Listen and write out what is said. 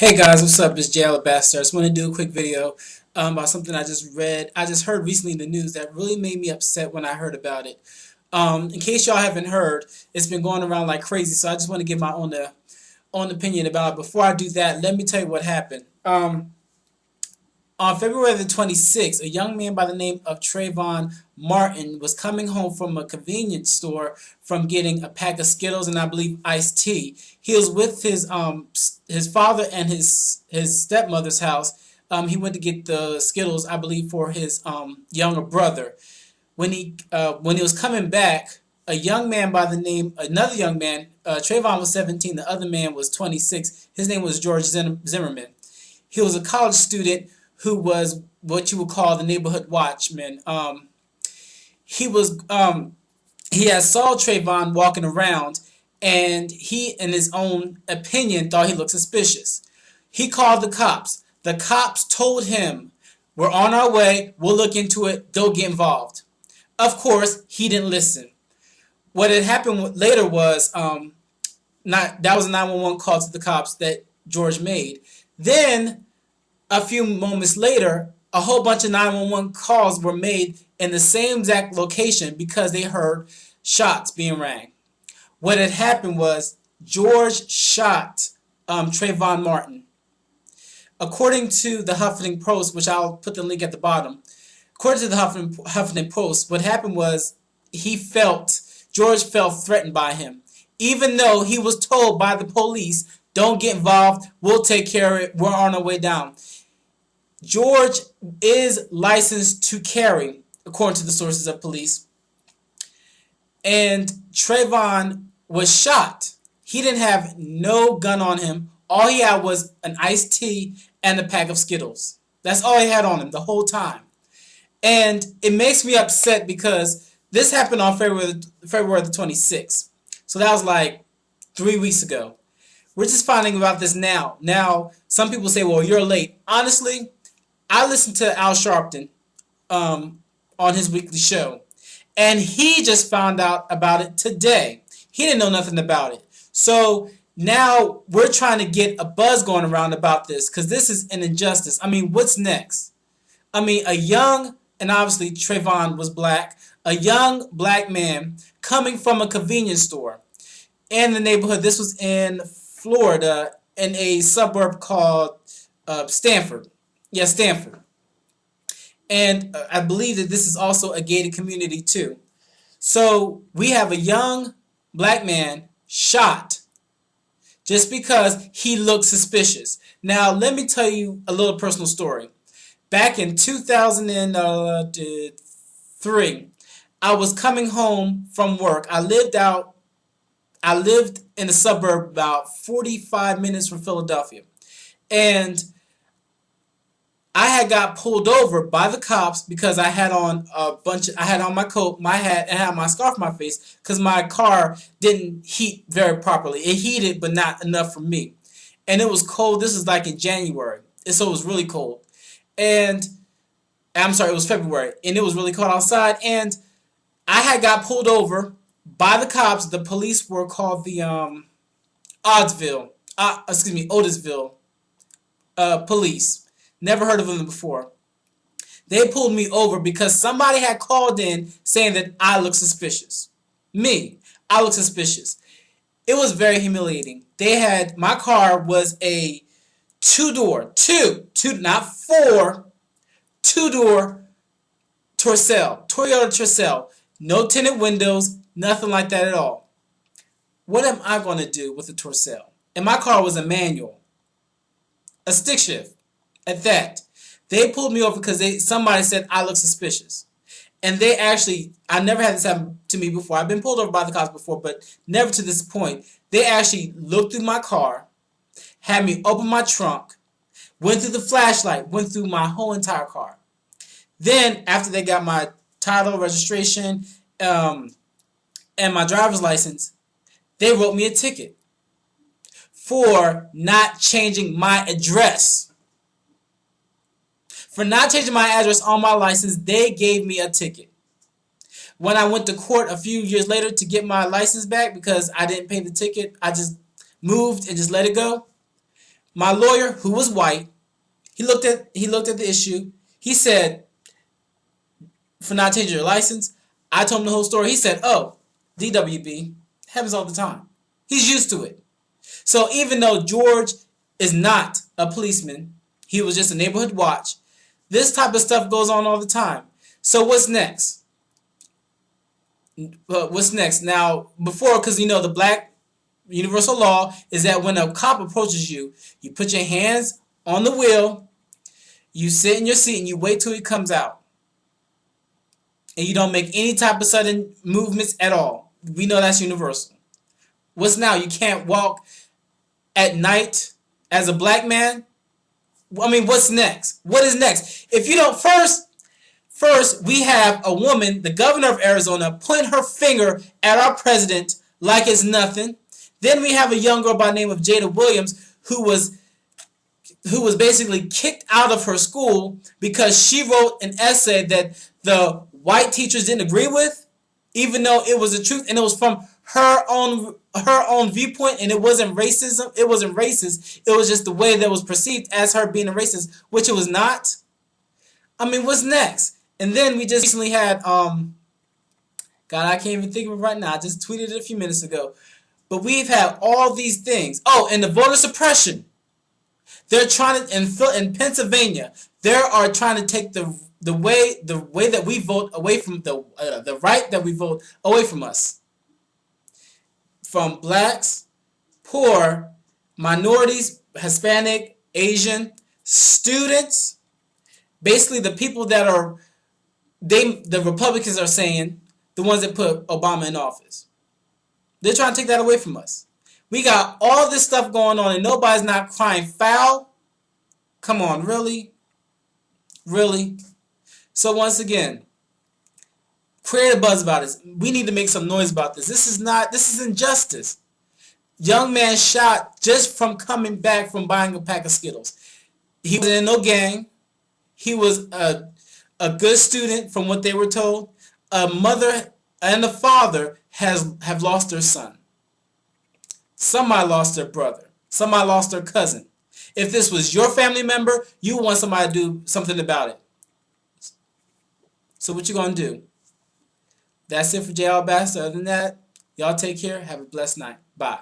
Hey guys, what's up? It's Jay Alabaster. I just want to do a quick video about something I just read. I just heard recently in the news that really made me upset when I heard about it. In case y'all haven't heard, it's been going around like crazy, so I just want to give my own opinion about it. Before I do that, let me tell you what happened. On February the 26th, a young man by the name of Trayvon Martin was coming home from a convenience store from getting a pack of Skittles and I believe iced tea. He was with his father and his stepmother's house. He went to get the Skittles, I believe, for his younger brother. When he was coming back, another young man, Trayvon was 17, the other man was 26. His name was George Zimmerman. He was a college student who was what you would call the neighborhood watchman. He had saw Trayvon walking around, and he, in his own opinion, thought he looked suspicious. He called the cops. The cops told him, "We're on our way. We'll look into it. Don't get involved." Of course, he didn't listen. What had happened later was that was a 911 call to the cops that George made. Then a few moments later, a whole bunch of 911 calls were made in the same exact location because they heard shots being rang. What had happened was George shot Trayvon Martin. According to the Huffington Post, which I'll put the link at the bottom, according to the Huffington Post, what happened was George felt threatened by him. Even though he was told by the police, "Don't get involved, we'll take care of it, we're on our way down." George is licensed to carry, according to the sources of police. And Trayvon was shot. He didn't have no gun on him. All he had was an iced tea and a pack of Skittles. That's all he had on him the whole time. And it makes me upset because this happened on February the 26th. So that was like 3 weeks ago. We're just finding about this now. Now, some people say, well, you're late. Honestly, I listened to Al Sharpton on his weekly show, and he just found out about it today. He didn't know nothing about it. So now we're trying to get a buzz going around about this because this is an injustice. I mean, what's next? I mean, and obviously Trayvon was black, a young black man coming from a convenience store in the neighborhood. This was in Florida in a suburb called Stanford. Yes, Stanford. And I believe that this is also a gated community too. So we have a young black man shot just because he looked suspicious. Now, let me tell you a little personal story. Back in 2003, I was coming home from work. I lived in a suburb about 45 minutes from Philadelphia. And I had got pulled over by the cops because I had on my coat, my hat, and I had my scarf on my face because my car didn't heat very properly. It heated, but not enough for me. And it was cold. This was like in January. And so it was really cold. And I'm sorry, it was February. And it was really cold outside. And I had got pulled over by the cops. The police were called the Otisville police. Never heard of them before. They pulled me over because somebody had called in saying that I look suspicious. I look suspicious. It was very humiliating. My car was a two-door, not four, two-door Toyota Tercel. No tinted windows, nothing like that at all. What am I going to do with a Tercel? And my car was a manual, a stick shift. At that, they pulled me over because somebody said I look suspicious. And I never had this happen to me before. I've been pulled over by the cops before, but never to this point. They actually looked through my car, had me open my trunk, went through the flashlight, went through my whole entire car. Then, after they got my title, registration, and my driver's license, they wrote me a ticket for not changing my address. For not changing my address on my license, they gave me a ticket. When I went to court a few years later to get my license back because I didn't pay the ticket, I just moved and just let it go. My lawyer, who was white, he looked at the issue. He said, for not changing your license, I told him the whole story. He said, oh, DWB happens all the time. He's used to it. So even though George is not a policeman, he was just a neighborhood watch, this type of stuff goes on all the time. So what's next? What's next? Now, before, because the black universal law is that when a cop approaches you, you put your hands on the wheel, you sit in your seat, and you wait till he comes out. And you don't make any type of sudden movements at all. We know that's universal. What's now? You can't walk at night as a black man? I mean, what's next? What is next? If you don't, first we have a woman, the governor of Arizona, pointing her finger at our president like it's nothing. Then we have a young girl by the name of Jada Williams who was basically kicked out of her school because she wrote an essay that the white teachers didn't agree with, even though it was the truth and it was from her own viewpoint, and it wasn't racism. It wasn't racist. It was just the way that was perceived as her being a racist, which it was not. I mean, what's next? And then we just recently had God, I can't even think of it right now. I just tweeted it a few minutes ago. But we've had all these things. Oh, and the voter suppression. They're trying to in Pennsylvania. They are trying to take the way that we vote away from the right that we vote away from us. From blacks, poor, minorities, Hispanic, Asian, students, basically the people that are, the Republicans are saying, the ones that put Obama in office. They're trying to take that away from us. We got all this stuff going on and nobody's not crying foul. Come on, really? Really? So once again, create a buzz about this. We need to make some noise about this. This is injustice. Young man shot just from coming back from buying a pack of Skittles. He wasn't in no gang. He was a good student from what they were told. A mother and a father have lost their son. Somebody lost their brother. Somebody lost their cousin. If this was your family member, you want somebody to do something about it. So what you gonna do? That's it for JL Bass. Other than that, y'all take care. Have a blessed night. Bye.